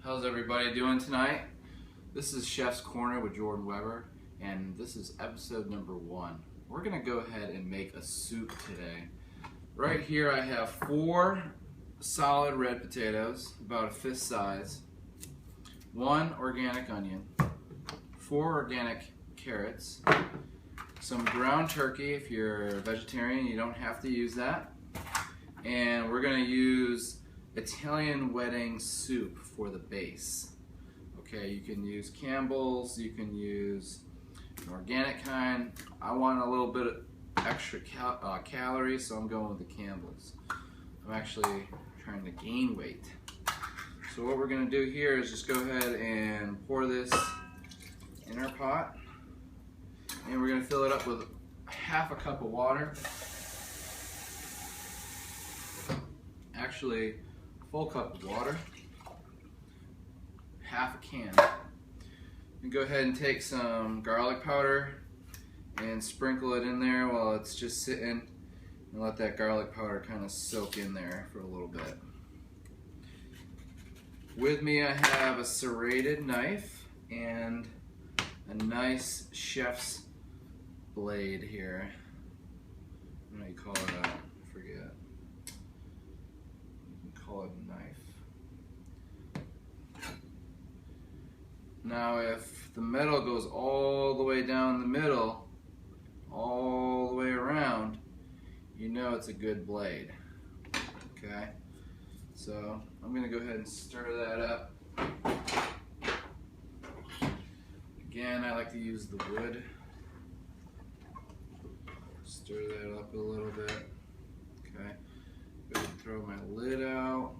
How's everybody doing tonight? This is Chef's Corner with Jordan Weber, and this is episode number 1. We're gonna go ahead and make a soup today. Right here I have 4 solid red potatoes, about a fist size, 1 organic onion, 4 organic carrots, some ground turkey. If you're a vegetarian, you don't have to use that. And we're gonna use Italian wedding soup for the base. Okay, you can use Campbell's, you can use an organic kind. I want a little bit of extra calories, so I'm going with the Campbell's. I'm actually trying to gain weight. So what we're gonna do here is just go ahead and pour this in our pot, and we're gonna fill it up with half a cup of water. Actually, full cup of water, half a can. And go ahead and take some garlic powder and sprinkle it in there while it's just sitting, and let that garlic powder kind of soak in there for a little bit. With me I have a serrated knife and a nice chef's blade here. What do you call it? I forget. Call it a knife. Now if the metal goes all the way down the middle, all the way around, you know it's a good blade. Okay, so I'm gonna go ahead and stir that up. Again, I like to use the wood. Stir that up a little bit. Okay. Go ahead and throw my lid out,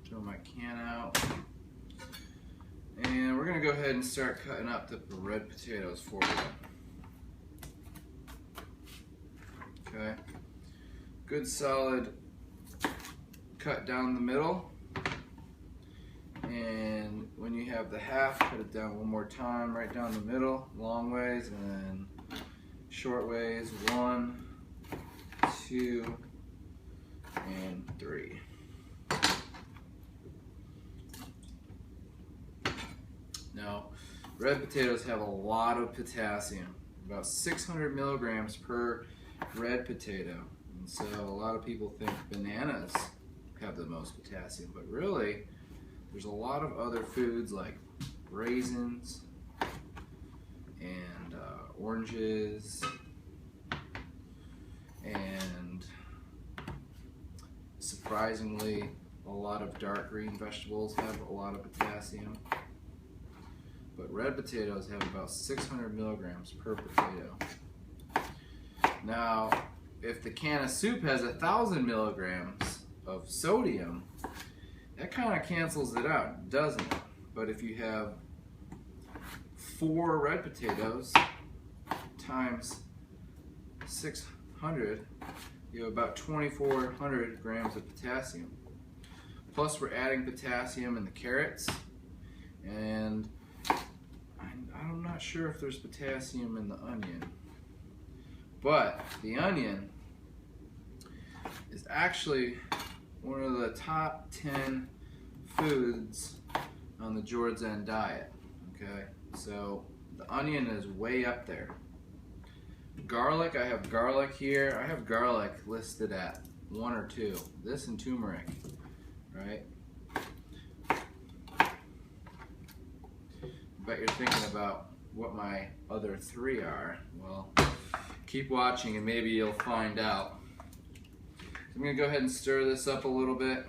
throw my can out, and we're going to go ahead and start cutting up the red potatoes for you. Okay, good solid cut down the middle, and when you have the half, cut it down one more time, right down the middle, long ways, and then short ways, 1, 2, and 3. Now, red potatoes have a lot of potassium, about 600 milligrams per red potato. And so a lot of people think bananas have the most potassium, but really, there's a lot of other foods like raisins and oranges and surprisingly, a lot of dark green vegetables have a lot of potassium, but red potatoes have about 600 milligrams per potato. Now, if the can of soup has 1,000 milligrams of sodium, that kind of cancels it out, doesn't it? But if you have 4 red potatoes times 600, you have about 2,400 grams of potassium. Plus we're adding potassium in the carrots, and I'm not sure if there's potassium in the onion, but the onion is actually one of the top 10 foods on the Jordzen diet. Okay, so the onion is way up there. Garlic, I have garlic here. I have garlic listed at 1 or 2. This and turmeric, right? Bet you're thinking about what my other 3 are. Well, keep watching and maybe you'll find out. So I'm gonna go ahead and stir this up a little bit.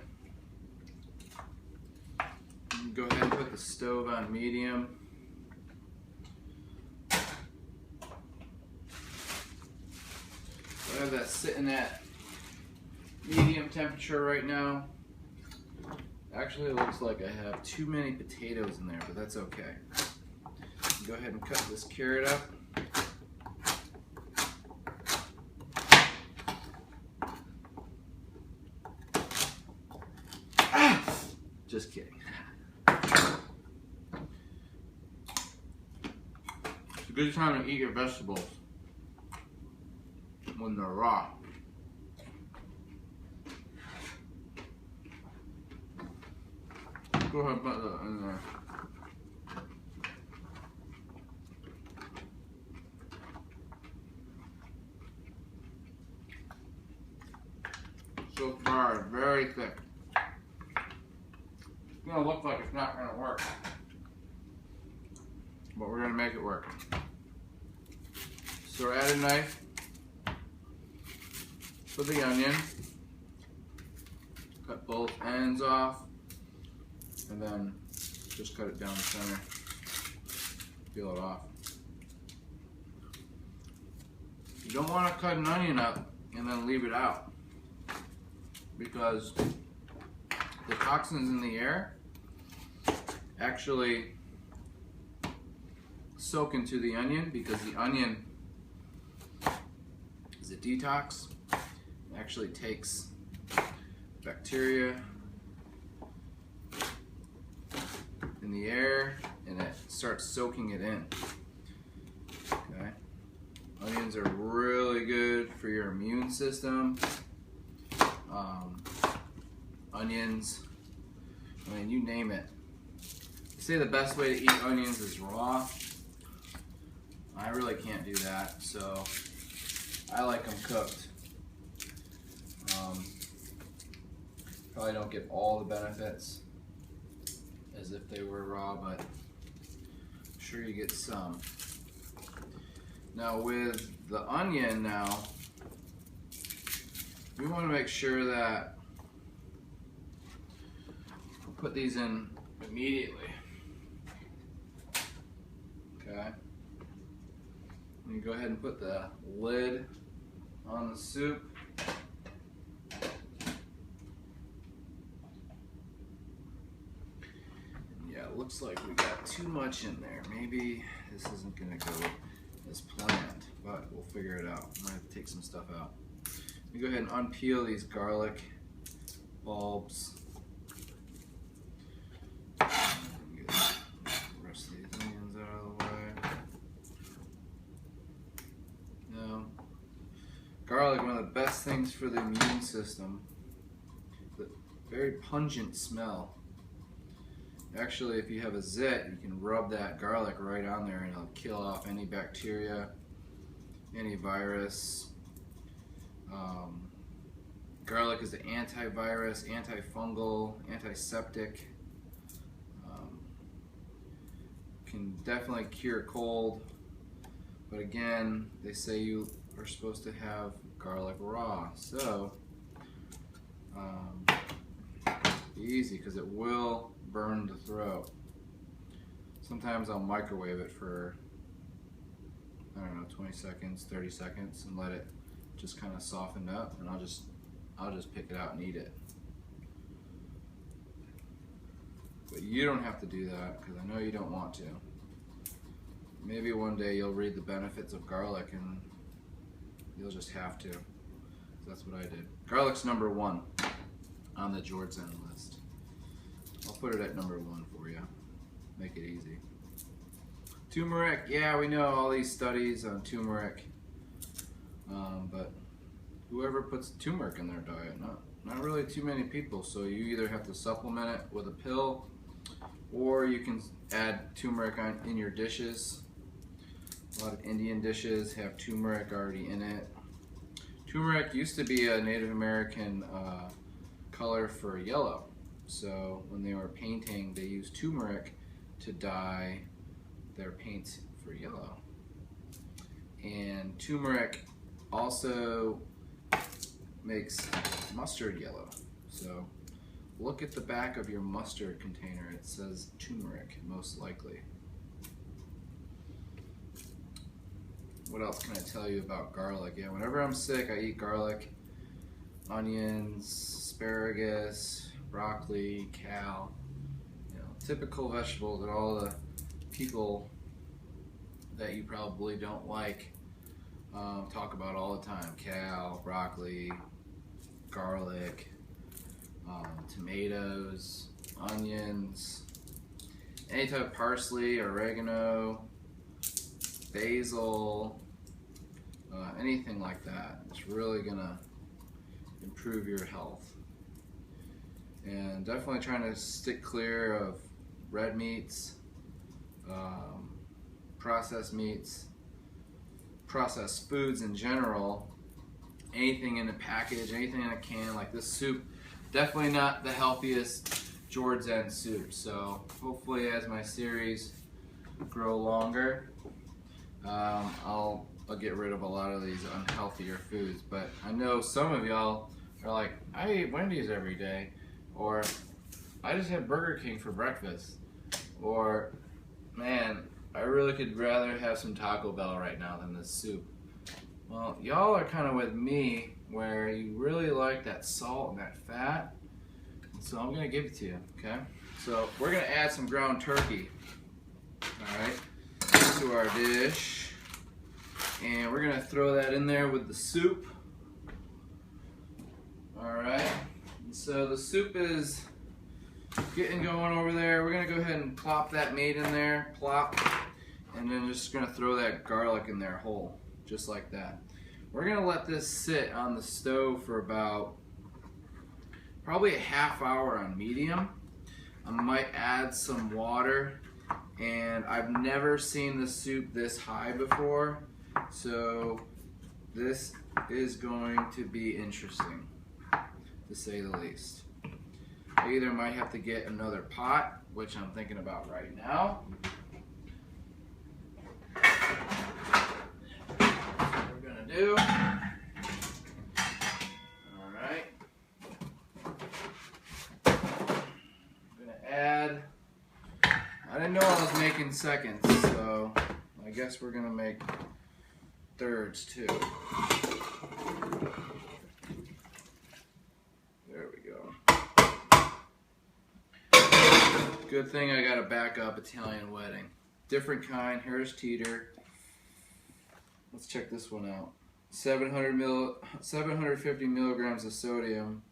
Go ahead and put the stove on medium. I have that sitting at medium temperature right now. Actually, it looks like I have too many potatoes in there, but that's okay. Go ahead and cut this carrot up. Just kidding. It's a good time to eat your vegetables when they're raw. Go ahead and put that in there. So far, very thick. It's gonna look like it's not gonna work, but we're gonna make it work. So add a knife for the onion, cut both ends off, and then just cut it down the center, peel it off. You don't want to cut an onion up and then leave it out, because the toxins in the air actually soak into the onion, because the onion is a detox. It actually takes bacteria in the air and it starts soaking it in. Okay. Onions are really good for your immune system. Onions, I mean, you name it. They say the best way to eat onions is raw. I really can't do that, so I like them cooked. Probably don't get all the benefits as if they were raw, but I'm sure you get some. Now with the onion now, we want to make sure that we put these in immediately. Okay. You go ahead and put the lid on the soup. Yeah, it looks like we got too much in there. Maybe this isn't gonna go as planned, but we'll figure it out. I'm gonna have to take some stuff out. You go ahead and unpeel these garlic bulbs. Get the rest of these onions out of the way. Now, garlic, one of the best things for the immune system. The very pungent smell. Actually, if you have a zit, you can rub that garlic right on there and it'll kill off any bacteria, any virus. Garlic is an antivirus, antifungal, antiseptic. Can definitely cure cold. But again, they say you are supposed to have garlic raw. So, be easy, because it will burn the throat. Sometimes I'll microwave it for, I don't know, 20 seconds, 30 seconds, and let it just kind of soften up, and I'll just pick it out and eat it. But you don't have to do that, because I know you don't want to. Maybe one day you'll read the benefits of garlic and you'll just have to. That's what I did. Garlic's number 1 on the Jordzen list. I'll put it at number 1 for you. Make it easy. Turmeric, yeah, we know all these studies on turmeric, but whoever puts turmeric in their diet, not really too many people. So you either have to supplement it with a pill, or you can add turmeric in your dishes. A lot of Indian dishes have turmeric already in it. Turmeric used to be a Native American color for yellow. So when they were painting, they used turmeric to dye their paints for yellow. And turmeric also makes mustard yellow. So look at the back of your mustard container. It says turmeric, most likely. What else can I tell you about garlic? Yeah, whenever I'm sick, I eat garlic, onions, asparagus, broccoli, kale, typical vegetables that all the people that you probably don't like talk about all the time. Kale, broccoli, garlic, tomatoes, onions, any type of parsley, oregano, basil, anything like that. It's really gonna improve your health. and definitely trying to stick clear of red meats, processed meats, processed foods in general, anything in a package, anything in a can. Like this soup, definitely not the healthiest Jordzen soup. So hopefully as my series grow longer, I'll get rid of a lot of these unhealthier foods. But I know some of y'all are like, I eat Wendy's every day, or I just had Burger King for breakfast, or man, I really could rather have some Taco Bell right now than this soup. Well, y'all are kind of with me where you really like that salt and that fat, so I'm gonna give it to you, okay? So we're gonna add some ground turkey, all right, to our dish, and we're gonna throw that in there with the soup. All right, and so the soup is getting going over there. We're gonna go ahead and plop that meat in there, plop, and then just gonna throw that garlic in there whole, just like that. We're gonna let this sit on the stove for about probably a half hour on medium. I might add some water, and I've never seen the soup this high before, so this is going to be interesting, to say the least. I either might have to get another pot, which I'm thinking about right now. What we're gonna do. All right. I'm gonna add. I didn't know I was making seconds, so I guess we're gonna make thirds too. There we go. Good thing I got a backup Italian wedding. Different kind. Here's Teeter. Let's check this one out. 750 milligrams of sodium.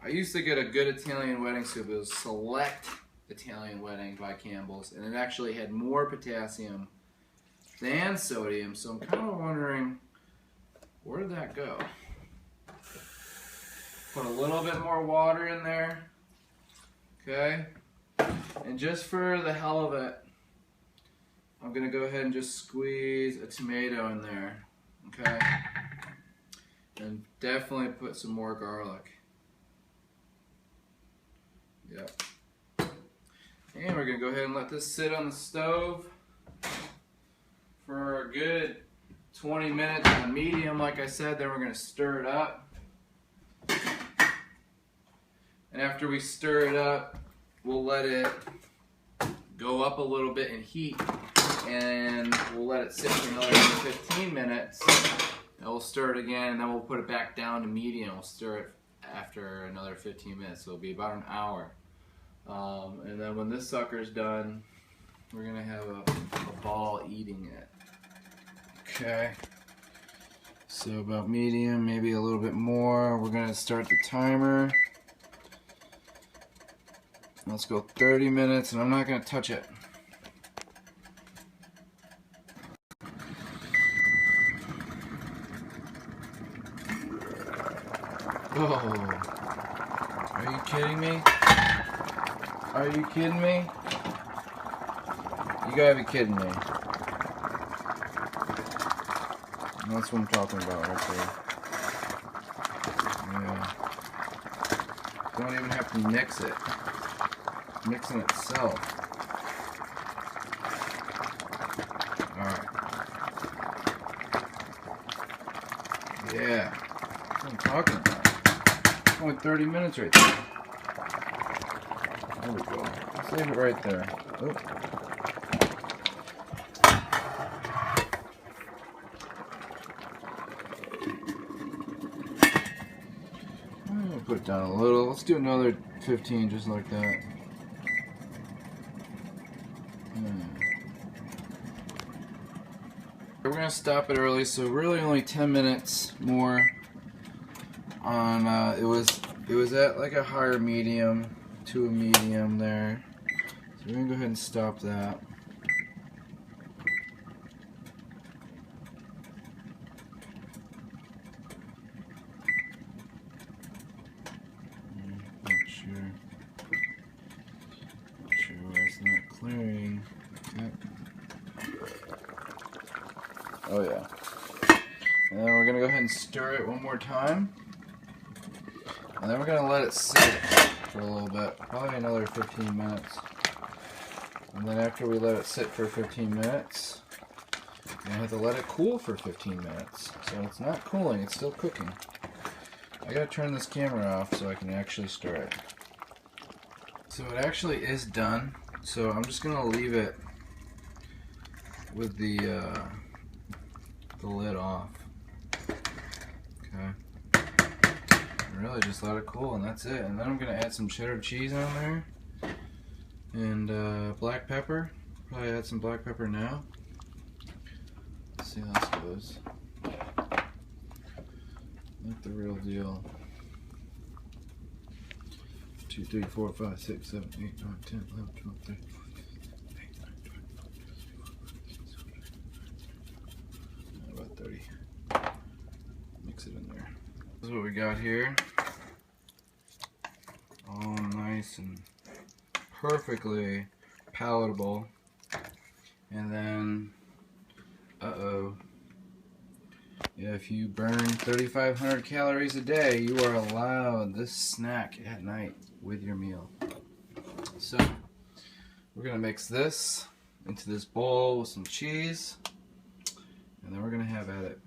I used to get a good Italian wedding soup. It was Select Italian Wedding by Campbell's, and it actually had more potassium than sodium, so I'm kind of wondering, where did that go? Put a little bit more water in there, okay? And just for the hell of it, I'm gonna go ahead and just squeeze a tomato in there, okay? And definitely put some more garlic. Yep. And we're gonna go ahead and let this sit on the stove for a good 20 minutes on medium, like I said. Then we're gonna stir it up. And after we stir it up, we'll let it go up a little bit in heat, and we'll let it sit for another 15 minutes, and we'll stir it again, and then we'll put it back down to medium. We'll stir it after another 15 minutes, so it'll be about an hour. And then when this sucker's done, we're gonna have a ball eating it. Okay, so about medium, maybe a little bit more. We're gonna start the timer. Let's go 30 minutes, and I'm not gonna touch it. Oh, are you kidding me? Are you kidding me? You gotta be kidding me. That's what I'm talking about right there. Yeah. Don't even have to mix it. It's mixing itself. Alright. Yeah. That's what I'm talking about. It's only 30 minutes right there. There we go. Save it right there. Oh. I'm gonna put it down a little. Let's do another 15 just like that. We're gonna stop it early, so really only 10 minutes more. On it was at like a higher medium to a medium there. So we're gonna go ahead and stop that. Not sure. Oh yeah. And then we're going to go ahead and stir it one more time. And then we're going to let it sit for a little bit, probably another 15 minutes. And then after we let it sit for 15 minutes, we're going to have to let it cool for 15 minutes. So it's not cooling, it's still cooking. I got to turn this camera off so I can actually stir it. So it actually is done. So I'm just going to leave it with the lid off. Okay. And really just let it cool and that's it. And then I'm going to add some cheddar cheese on there. And black pepper. Probably add some black pepper now. Let's see how this goes. Not the real deal. 2, 3, 4, 5, 6, 7, 8, 9, 10, 11, 12, 13, 14, 15, 16, 17, 18, 19, 20, 21, 22, 23, 24, 25, 26, 27, 28, 29, 30. Mix it in there. This is what we got here. All nice and perfectly palatable. And then, yeah, if you burn 3,500 calories a day, you are allowed this snack at night with your meal. So, we're going to mix this into this bowl with some cheese, and then we're going to have at it.